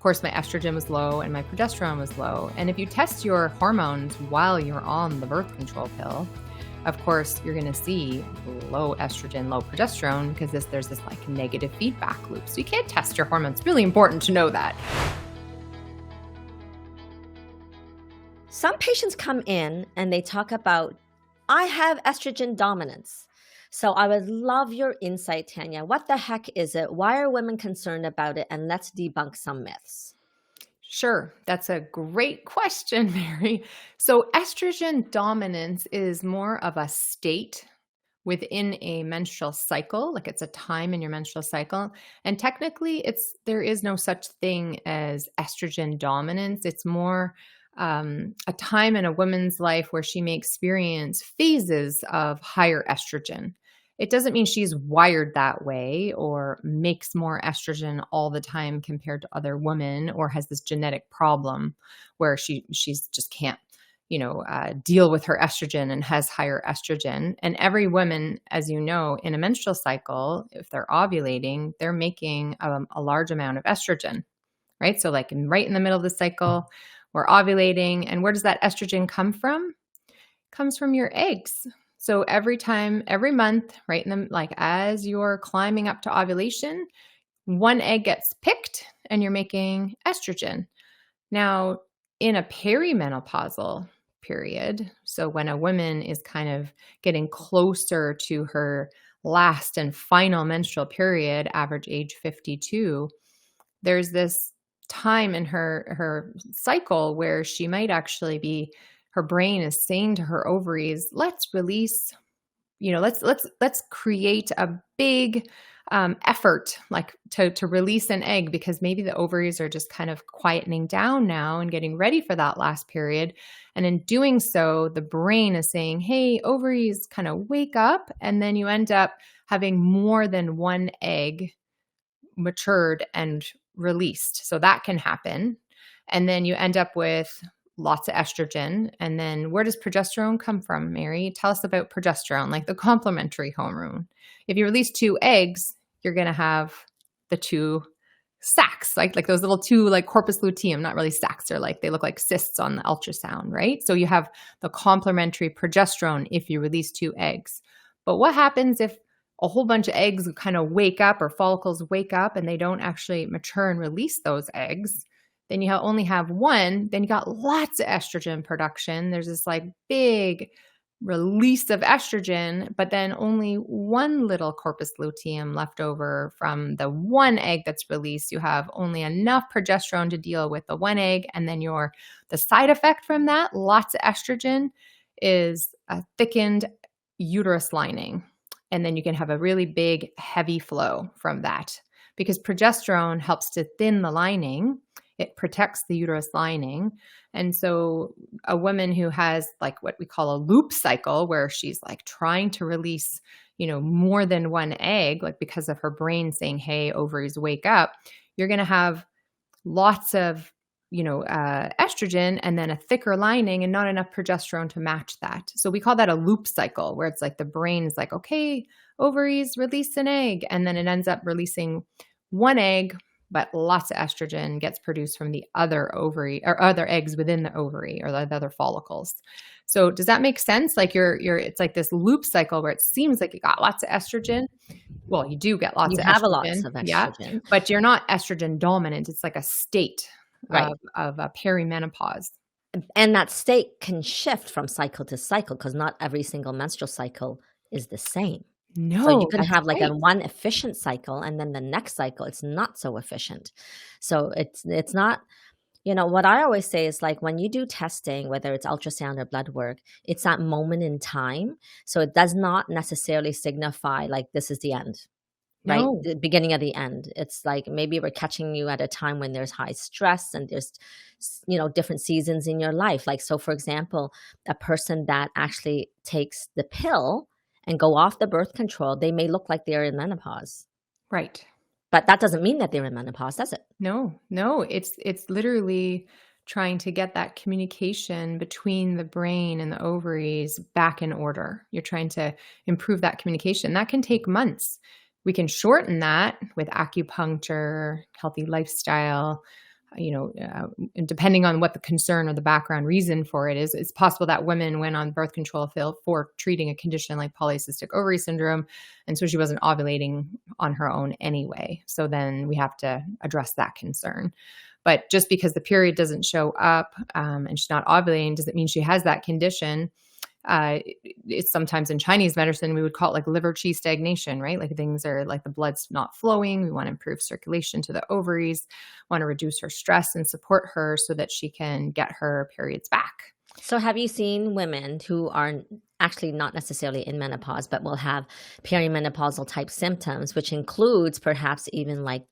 course, my estrogen was low and my progesterone was low. And if you test your hormones while you're on the birth control pill, of course, you're going to see low estrogen, low progesterone, because there's this like negative feedback loop. So you can't test your hormones. It's really important to know that. Some patients come in and they talk about, I have estrogen dominance. So I would love your insight, Tanya. What the heck is it? Why are women concerned about it? And let's debunk some myths. Sure. That's a great question, Mary. So estrogen dominance is more of a state within a menstrual cycle, like it's a time in your menstrual cycle. And technically there is no such thing as estrogen dominance. It's more a time in a woman's life where she may experience phases of higher estrogen. It doesn't mean she's wired that way or makes more estrogen all the time compared to other women, or has this genetic problem where she's just can't, deal with her estrogen and has higher estrogen. And every woman, as you know, in a menstrual cycle, if they're ovulating, they're making a large amount of estrogen, right? So like right in the middle of the cycle, we're ovulating. And where does that estrogen come from? It comes from your eggs. So every month, right as you're climbing up to ovulation, one egg gets picked and you're making estrogen. Now, in a perimenopausal period, so when a woman is kind of getting closer to her last and final menstrual period, average age 52, there's this time in her cycle where she might actually be, her brain is saying to her ovaries, let's release, let's create a big effort, like to release an egg, because maybe the ovaries are just kind of quietening down now and getting ready for that last period. And in doing so, the brain is saying, hey, ovaries, kind of wake up. And then you end up having more than one egg matured and released. So that can happen. And then you end up with lots of estrogen. And then where does progesterone come from, Mary? Tell us about progesterone, like the complementary hormone. If you release two eggs, you're going to have the two sacs, like those little two, like corpus luteum, not really sacs. They look like cysts on the ultrasound, right? So you have the complementary progesterone if you release two eggs. But what happens if a whole bunch of eggs kind of wake up, or follicles wake up, and they don't actually mature and release those eggs? Then you only have one, then you got lots of estrogen production. There's this like big release of estrogen, but then only one little corpus luteum left over from the one egg that's released. You have only enough progesterone to deal with the one egg. And then the side effect from that, lots of estrogen, is a thickened uterus lining. And then you can have a really big, heavy flow from that, because progesterone helps to thin the lining. It protects the uterus lining. And so a woman who has like what we call a loop cycle, where she's like trying to release, more than one egg, like because of her brain saying, hey, ovaries, wake up, you're going to have lots of, estrogen and then a thicker lining and not enough progesterone to match that. So we call that a loop cycle, where it's like the brain is like, okay, ovaries, release an egg. And then it ends up releasing one egg, but lots of estrogen gets produced from the other ovary or other eggs within the ovary or the other follicles. So does that make sense? Like it's like this loop cycle where it seems like you got lots of estrogen. Well, you do get lots of estrogen. You have lots of estrogen. Yeah, but you're not estrogen dominant. It's like a state of a perimenopause. And that state can shift from cycle to cycle, because not every single menstrual cycle is the same. No, so you can have like a one efficient cycle, and then the next cycle it's not so efficient. So it's not, what I always say is like when you do testing, whether it's ultrasound or blood work, it's that moment in time. So it does not necessarily signify like this is the end, right? No. The beginning of the end. It's like maybe we're catching you at a time when there's high stress and there's, different seasons in your life. Like, so for example, a person that actually takes the pill and go off the birth control, they may look like they're in menopause. Right. But that doesn't mean that they're in menopause, does it? No. It's literally trying to get that communication between the brain and the ovaries back in order. You're trying to improve that communication. That can take months. We can shorten that with acupuncture, healthy lifestyle, depending on what the concern or the background reason for it is, it's possible that women went on birth control pill for treating a condition like polycystic ovary syndrome. And so she wasn't ovulating on her own anyway. So then we have to address that concern. But just because the period doesn't show up and she's not ovulating doesn't mean she has that condition. It's sometimes in Chinese medicine, we would call it like liver qi stagnation, right? Like things are like the blood's not flowing. We want to improve circulation to the ovaries, want to reduce her stress and support her so that she can get her periods back. So have you seen women who are actually not necessarily in menopause, but will have perimenopausal type symptoms, which includes perhaps even like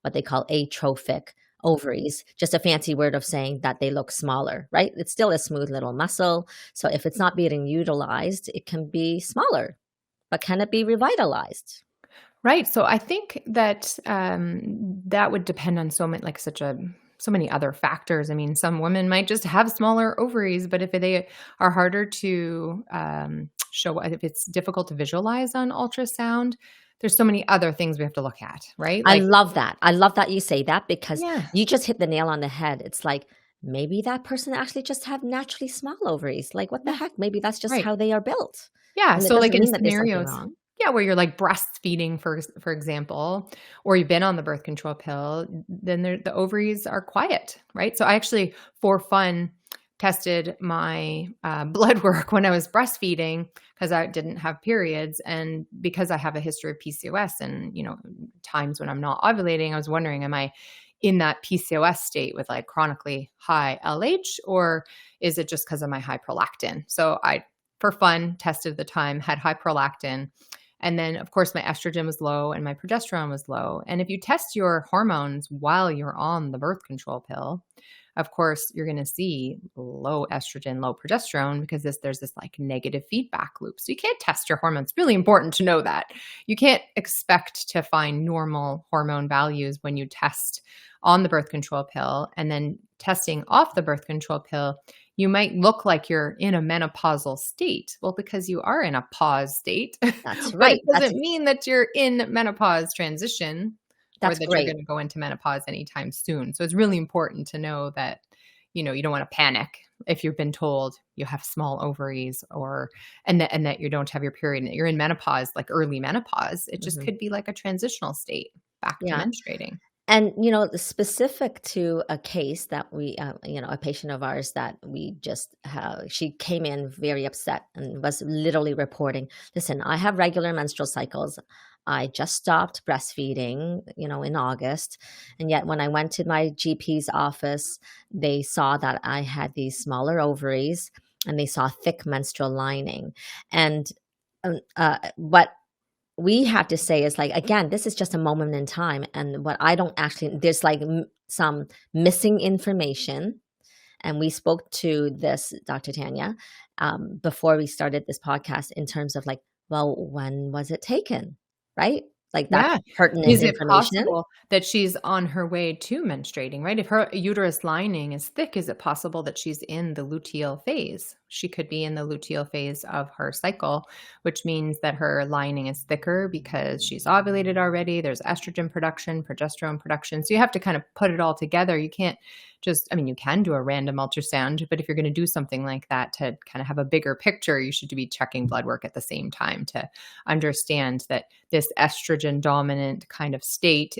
what they call atrophic ovaries, just a fancy word of saying that they look smaller, right? It's still a smooth little muscle. So if it's not being utilized, it can be smaller, but can it be revitalized? Right. So I think that that would depend on so many other factors. I mean, some women might just have smaller ovaries, but if they are harder to show, if it's difficult to visualize on ultrasound, there's so many other things we have to look at, right? I love that. I love that you say that because Yeah. you just hit the nail on the head. It's like, maybe that person actually just have naturally small ovaries. Like, what the heck? Maybe that's just Right. how they are built. Yeah. And it So like doesn't in mean that there's something scenarios, wrong. where you're like breastfeeding, for example, or you've been on the birth control pill, then the ovaries are quiet, right? So I actually, for fun, tested my blood work when I was breastfeeding because I didn't have periods. And because I have a history of PCOS and, times when I'm not ovulating, I was wondering, am I in that PCOS state with like chronically high LH, or is it just because of my high prolactin? So I, for fun, tested the time, had high prolactin. And then, of course, my estrogen was low and my progesterone was low. And if you test your hormones while you're on the birth control pill, of course, you're going to see low estrogen, low progesterone because there's this like negative feedback loop. So you can't test your hormones. It's really important to know that. You can't expect to find normal hormone values when you test on the birth control pill, and then testing off the birth control pill, you might look like you're in a menopausal state. Well, because you are in a pause state, That's but right. it doesn't mean that you're in menopause transition or That's that great. you're going to go into menopause anytime soon. So it's really important to know that, you don't want to panic if you've been told you have small ovaries and that you don't have your period and that you're in menopause, like early menopause. It just could be like a transitional state back to Yeah. menstruating. And, specific to a case that we, a patient of ours that we just she came in very upset and was literally reporting, listen, I have regular menstrual cycles. I just stopped breastfeeding, in August. And yet when I went to my GP's office, they saw that I had these smaller ovaries and they saw thick menstrual lining. And what we have to say is like, again, this is just a moment in time. And what I don't actually, there's like some missing information. And we spoke to this, Dr. Tanya, before we started this podcast in terms of like, well, when was it taken? Right? Like Yeah. that's pertinent Is it information. possible that she's on her way to menstruating, right? If her uterus lining is thick, is it possible that she's in the luteal phase? She could be in the luteal phase of her cycle, which means that her lining is thicker because she's ovulated already. There's estrogen production, progesterone production. So you have to kind of put it all together. You can't you can do a random ultrasound, but if you're going to do something like that to kind of have a bigger picture, you should be checking blood work at the same time to understand that this estrogen dominant kind of state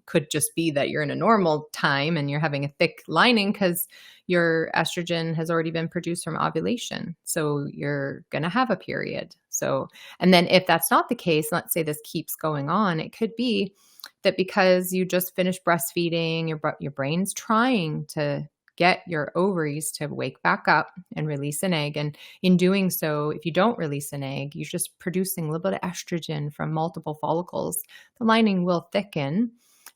could just be that you're in a normal time and you're having a thick lining because your estrogen has already been produced from ovulation. So you're going to have a period. So, and then if that's not the case, let's say this keeps going on, it could be that because you just finished breastfeeding, your brain's trying to get your ovaries to wake back up and release an egg. And in doing so, if you don't release an egg, you're just producing a little bit of estrogen from multiple follicles. The lining will thicken.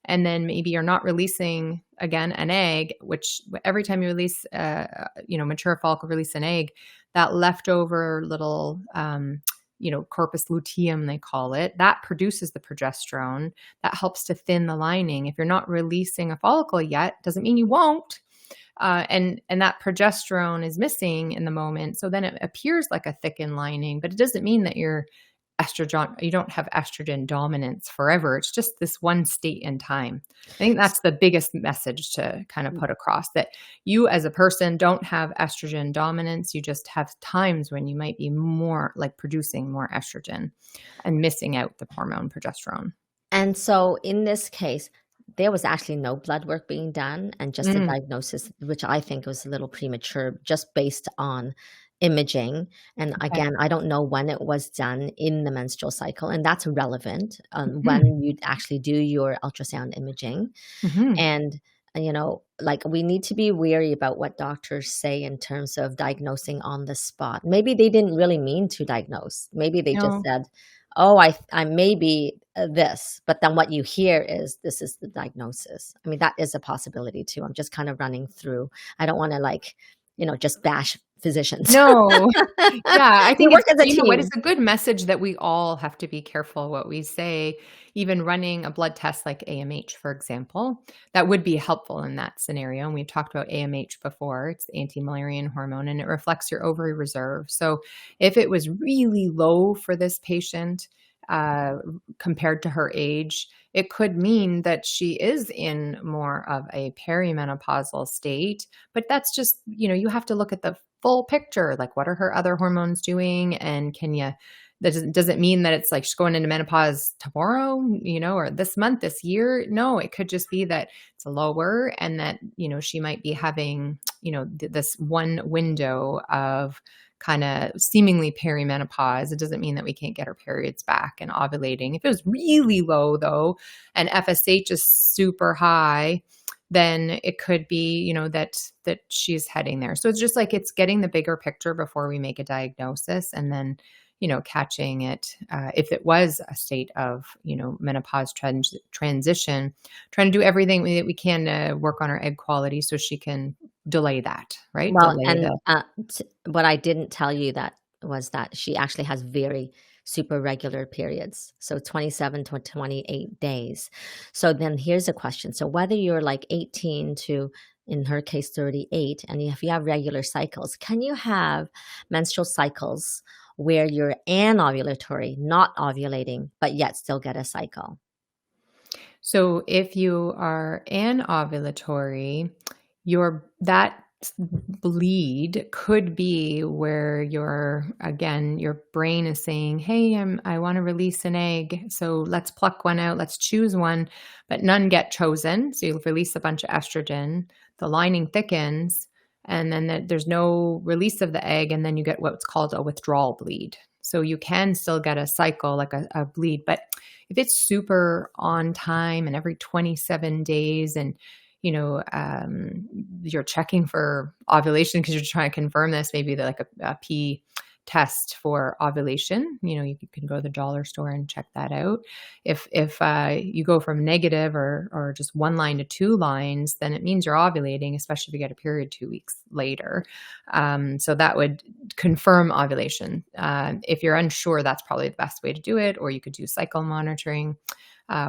And then maybe you're not releasing, again, an egg, which every time you release, mature follicle release an egg, that leftover little, corpus luteum, they call it, that produces the progesterone that helps to thin the lining. If you're not releasing a follicle yet, doesn't mean you won't. And that progesterone is missing in the moment. So then it appears like a thickened lining, but it doesn't mean that your estrogen dominance forever. It's just this one state in time. I think that's the biggest message to kind of put across, that you as a person don't have estrogen dominance. You just have times when you might be more like producing more estrogen and missing out the hormone progesterone. And so in this case, there was actually no blood work being done and just a Mm, diagnosis, which I think was a little premature just based on imaging. And okay. again, I don't know when it was done in the menstrual cycle, and that's relevant when Mhm, you actually do your ultrasound imaging. mhm. And, like, we need to be wary about what doctors say in terms of diagnosing on the spot. Maybe they didn't really mean to diagnose. Maybe they just No. said, "Oh, I may be this," but then what you hear is this is the diagnosis. I mean, that is a possibility too. I'm just kind of running through. I don't want to, like, just bash physicians. No. Yeah, I We think work it's as a you know what? It's team. a good message that we all have to be careful what we say. Even running a blood test like AMH, for example, that would be helpful in that scenario, and we've talked about AMH before. It's the anti-Müllerian hormone, and it reflects your ovary reserve. So if it was really low for this patient, uh, compared to her age, it could mean that she is in more of a perimenopausal state, but that's just, you have to look at the full picture. Like, what are her other hormones doing? And does it mean that it's like she's going into menopause tomorrow, or this month, this year? No, it could just be that it's lower and that, she might be having, this one window of kind of seemingly perimenopause. It doesn't mean that we can't get our periods back and ovulating. If it was really low though, and FSH is super high, then it could be, that she's heading there. So it's just like it's getting the bigger picture before we make a diagnosis, and then, catching it if it was a state of, menopause transition, trying to do everything that we can to work on her egg quality so she can delay that, right? Well, Delay and, the what I didn't tell you that was that she actually has very super regular periods, so 27 to 28 days. So then here's a question. So whether you're like 18 to, in her case, 38, and if you have regular cycles, can you have menstrual cycles where you're anovulatory, not ovulating, but yet still get a cycle? So if you are anovulatory, that bleed could be where your brain is saying, "Hey, I want to release an egg, so let's pluck one out, let's choose one," but none get chosen. So you release a bunch of estrogen, the lining thickens, and then there's no release of the egg, and then you get what's called a withdrawal bleed. So you can still get a cycle, like a bleed, but if it's super on time and every 27 days, and you're checking for ovulation because you're trying to confirm this, maybe like a P test for ovulation, you can go to the dollar store and check that out. If you go from negative or just one line to two lines, then it means you're ovulating, especially if you get a period 2 weeks later. So that would confirm ovulation. If you're unsure, that's probably the best way to do it. Or you could do cycle monitoring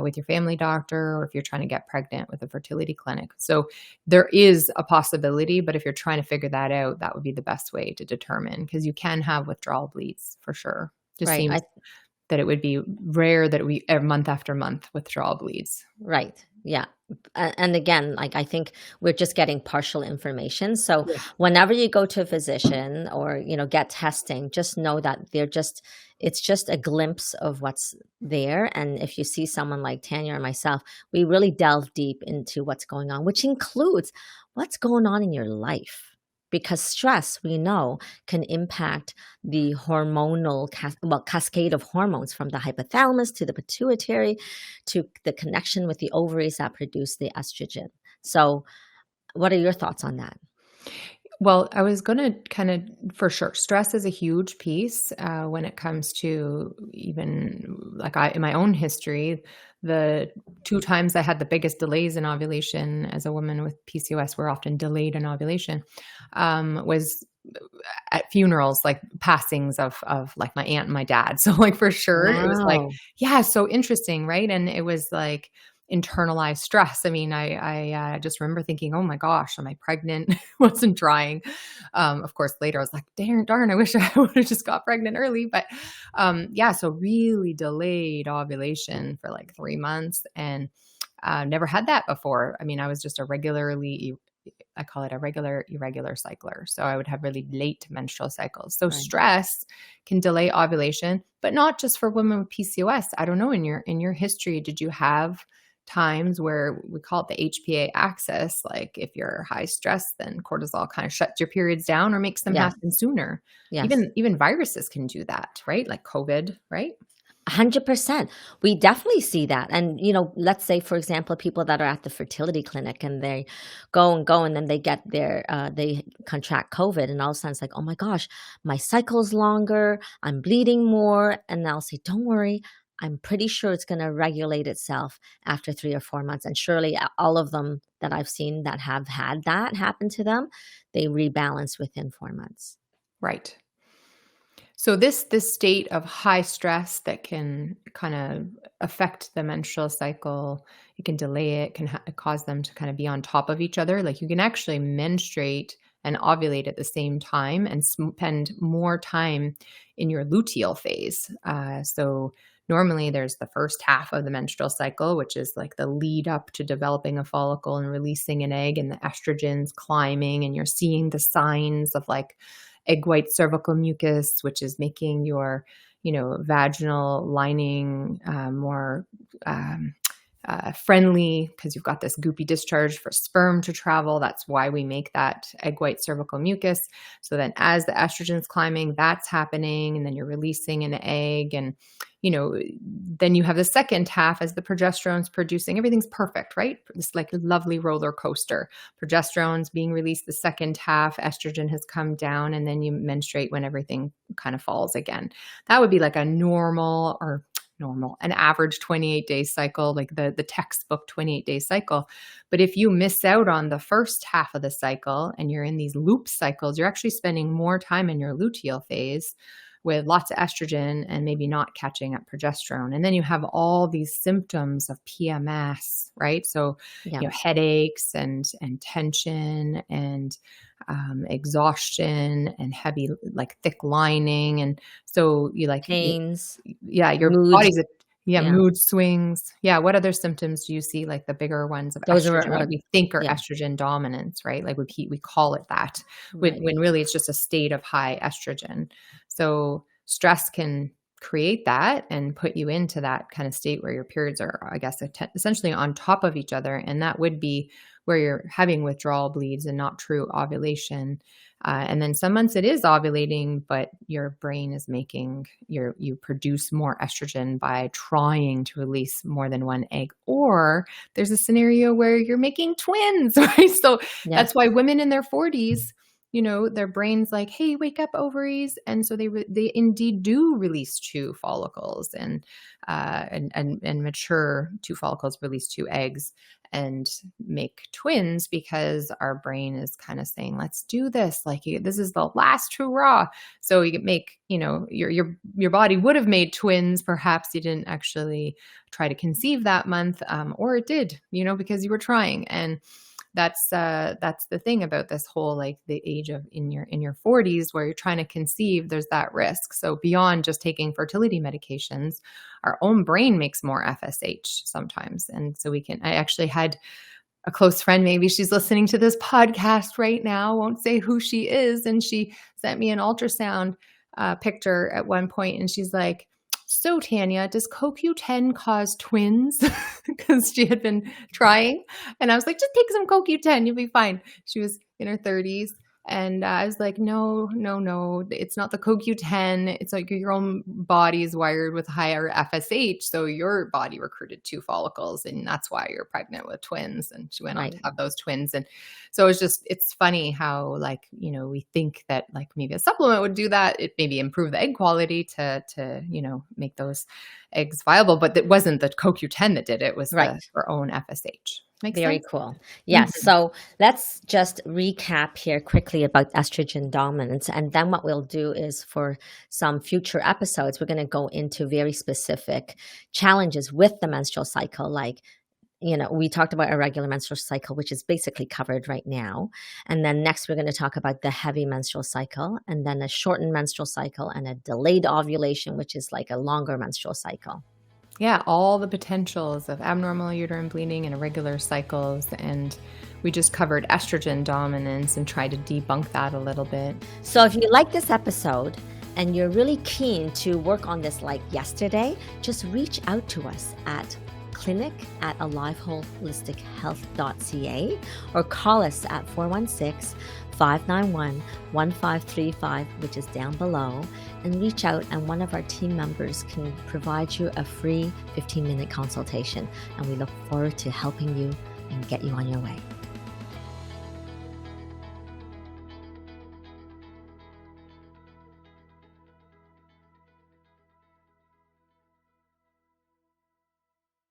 with your family doctor, or if you're trying to get pregnant, with a fertility clinic. So there is a possibility, but if you're trying to figure that out, that would be the best way to determine, because you can have withdrawal bleeds for sure. Just Right. seems that it would be rare that we month after month withdrawal bleeds. Right. Yeah. And again, like, I think we're just getting partial information. So Yeah. whenever you go to a physician or, get testing, just know that it's just a glimpse of what's there. And if you see someone like Tanya or myself, we really delve deep into what's going on, which includes what's going on in your life. Because stress, we know, can impact the hormonal cascade of hormones, from the hypothalamus to the pituitary to the connection with the ovaries that produce the estrogen. So, what are your thoughts on that? Well, I was going to kind of, for sure, stress is a huge piece when it comes to, even like in my own history, the 2 times I had the biggest delays in ovulation as a woman with PCOS were often delayed in ovulation, was at funerals, like passings of like my aunt and my dad. So like for sure, it was like, Wow. yeah, so interesting, right? And it was like, internalized stress. I mean, I just remember thinking, oh my gosh, am I pregnant? Wasn't trying. Of course, later I was like, darn, I wish I would have just got pregnant early. But yeah, so really delayed ovulation for like 3 months, and never had that before. I mean, I was just I call it a regular irregular cycler. So I would have really late menstrual cycles. So Right. stress can delay ovulation, but not just for women with PCOS. I don't know, in your history, did you have times where we call it the HPA axis? Like if you're high stress, then cortisol kind of shuts your periods down or makes them Yeah. happen sooner. Yes. Even viruses can do that, right? Like COVID, right? 100%. We definitely see that. And, let's say, for example, people that are at the fertility clinic and they go and go and then they get they contract COVID and all of a sudden it's like, oh my gosh, my cycle's longer, I'm bleeding more. And they'll say, don't worry, I'm pretty sure it's going to regulate itself after 3 or 4 months. And surely all of them that I've seen that have had that happen to them, they rebalance within 4 months. Right. So this state of high stress that can kind of affect the menstrual cycle, it can delay it, can cause them to kind of be on top of each other. Like you can actually menstruate and ovulate at the same time and spend more time in your luteal phase. So normally there's the first half of the menstrual cycle, which is like the lead up to developing a follicle and releasing an egg, and the estrogen's climbing, and you're seeing the signs of like egg white cervical mucus, which is making your, vaginal lining more friendly, because you've got this goopy discharge for sperm to travel. That's why we make that egg white cervical mucus. So then as the estrogen's climbing, that's happening, and then you're releasing an egg, and then you have the second half as the progesterone's producing. Everything's perfect, right? This like lovely roller coaster. Progesterone's being released the second half, estrogen has come down, and then you menstruate when everything kind of falls again. That would be like a an average 28-day cycle, like the textbook 28-day cycle. But if you miss out on the first half of the cycle and you're in these loop cycles, you're actually spending more time in your luteal phase with lots of estrogen and maybe not catching up progesterone. And then you have all these symptoms of PMS, right? So, Yeah. headaches and tension and exhaustion and heavy, like thick lining. And so Pains, your mood. body's Yeah. mood swings. Yeah. What other symptoms do you see, like the bigger ones of Those are, estrogen, what we think are yeah. estrogen dominance, right? Like we call it that Right. when really it's just a state of high estrogen. So stress can create that and put you into that kind of state where your periods are, I guess, essentially on top of each other. And that would be where you're having withdrawal bleeds and not true ovulation. And then some months it is ovulating, but your brain is you produce more estrogen by trying to release more than one egg. Or there's a scenario where you're making twins, right? So Yeah. that's why women in their 40s, their brain's like, hey, wake up, ovaries. And so they indeed do release two follicles and mature two follicles, release two eggs and make twins, because our brain is kind of saying, let's do this. Like this is the last hurrah. So you can make, your body would have made twins. Perhaps you didn't actually try to conceive that month, or it did, because you were trying. And that's the thing about this whole, like the age of in your 40s where you're trying to conceive, there's that risk. So beyond just taking fertility medications, our own brain makes more FSH sometimes. And so I actually had a close friend, maybe she's listening to this podcast right now, won't say who she is. And she sent me an ultrasound picture at one point, and she's like, so Tanya, does CoQ10 cause twins? Because she had been trying. And I was like, just take some CoQ10, you'll be fine. She was in her 30s. And I was like, no, it's not the CoQ10. It's like your own body is wired with higher FSH. So your body recruited two follicles, and that's why you're pregnant with twins. And she went on to have those twins. And so it's funny how, like, we think that like maybe a supplement would do that. It maybe improve the egg quality to make those eggs viable. But it wasn't the CoQ10 that did it. It was her own FSH. Makes Very sense? cool. Yes. Mhm. So let's just recap here quickly about estrogen dominance. And then what we'll do is, for some future episodes, we're going to go into very specific challenges with the menstrual cycle, like we talked about irregular menstrual cycle, which is basically covered right now. And then next, we're going to talk about the heavy menstrual cycle, and then a shortened menstrual cycle, and a delayed ovulation, which is like a longer menstrual cycle. Yeah, all the potentials of abnormal uterine bleeding and irregular cycles. And we just covered estrogen dominance and tried to debunk that a little bit. So if you like this episode and you're really keen to work on this like yesterday, just reach out to us at clinic@aliveholistichealth.ca or call us at 416-591-1535, which is down below, and reach out, and one of our team members can provide you a free 15-minute consultation. And we look forward to helping you and get you on your way.